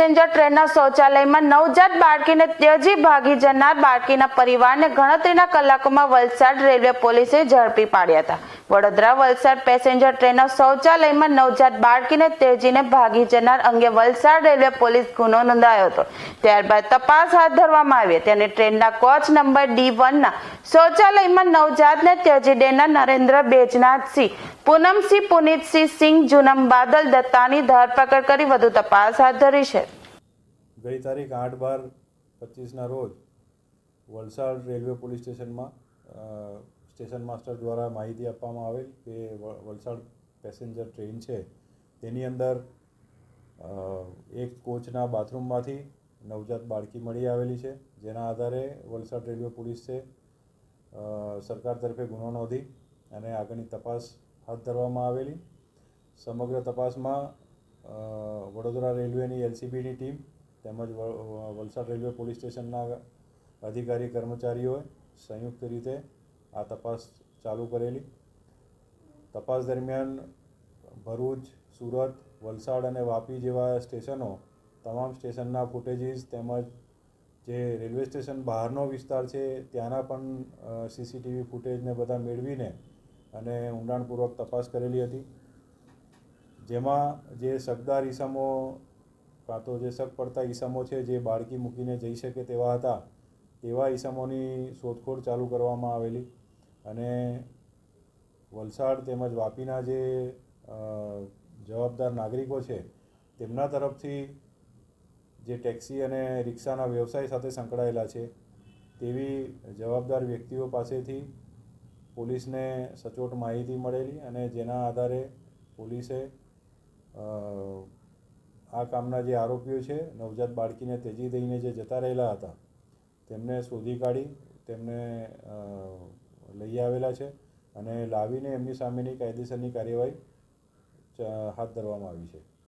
Passenger ટ્રેનના શૌચાલયમાં નવજાત બાળકીને ત્યજી ભાગી જનાર બાળકીના પરિવારને ગણતરીના કલાકોમાં વલસાડ રેલવે પોલીસે ઝડપી પાડ્યા હતા। વડોદરા વલસાડ પેસેન્જર ટ્રેનના શૌચાલયમાં નવજાત બાળકીને ત્યજીને ભાગી જનાર અંગે વલસાડ રેલવે પોલીસ ગુનો નોંધાયો હતો। ત્યારબાદ તપાસ હાથ ધરવામાં આવી હતી અને ટ્રેનના કોચ નંબર D1ના શૌચાલયમાં નવજાતને ત્યજી દેનાર નરેન્દ્ર બેજનાથસિંહ, પૂનમસિંહ પુનિતસિંહ સિંહ, જુનમ બાદલ દત્તાની ધરપકડ કરી વધુ તપાસ હાથ ધરી છે। ગઈ તારીખ 8/12/25ના રોજ વલસાડ રેલવે પોલીસ સ્ટેશનમાં સ્ટેશન માસ્ટર દ્વારા માહિતી આપવામાં આવેલ કે વલસાડ પેસેન્જર ટ્રેન છે તેની અંદર એક કોચના બાથરૂમમાંથી નવજાત બાળકી મળી આવેલી છે, જેના આધારે વલસાડ રેલવે પોલીસે સરકાર તરફે ગુનો નોંધી અને આગળની તપાસ હાથ ધરવામાં આવેલી। સમગ્ર તપાસમાં વડોદરા રેલવેની LCBની ટીમ તેમજ વલસાડ રેલવે પોલીસ સ્ટેશનના અધિકારી કર્મચારીઓએ સંયુક્ત રીતે આ તપાસ ચાલુ કરેલી। તપાસ દરમિયાન ભરૂચ, સુરત, વલસાડ અને વાપી જેવા સ્ટેશનો તમામ સ્ટેશનના ફૂટેજીસ તેમજ જે રેલવે સ્ટેશન બહારનો વિસ્તાર છે ત્યાંના પણ CCTV ફૂટેજને બધા મેળવીને અને ઊંડાણપૂર્વક તપાસ કરેલી હતી, જેમાં જે શકદાર ઈસમો કાં તો જે શક પડતા ઈસમો છે જે બાળકી મૂકીને જઈ શકે તેવા હતા તેવા ઈસમોની શોધખોળ ચાલુ કરવામાં આવેલી અને વલસાડ તેમજ વાપીના જે જવાબદાર નાગરિકો છે તેમના તરફથી જે ટેક્સી અને રિક્ષાના વ્યવસાય સાથે સંકળાયેલા છે તેવી જવાબદાર વ્યક્તિઓ પાસેથી પોલીસને સચોટ માહિતી મળેલી અને જેના આધારે પોલીસે આ કામના જે આરોપીઓ છે નવજાત બાળકીને ત્યજી દઈને જે જતા રહેલા હતા તેમને શોધી કાઢી તેમને લઈ આવેલા છે અને લાવીને એમની સામેની કાયદેસરની કાર્યવાહી હાથ ધરવામાં આવી છે।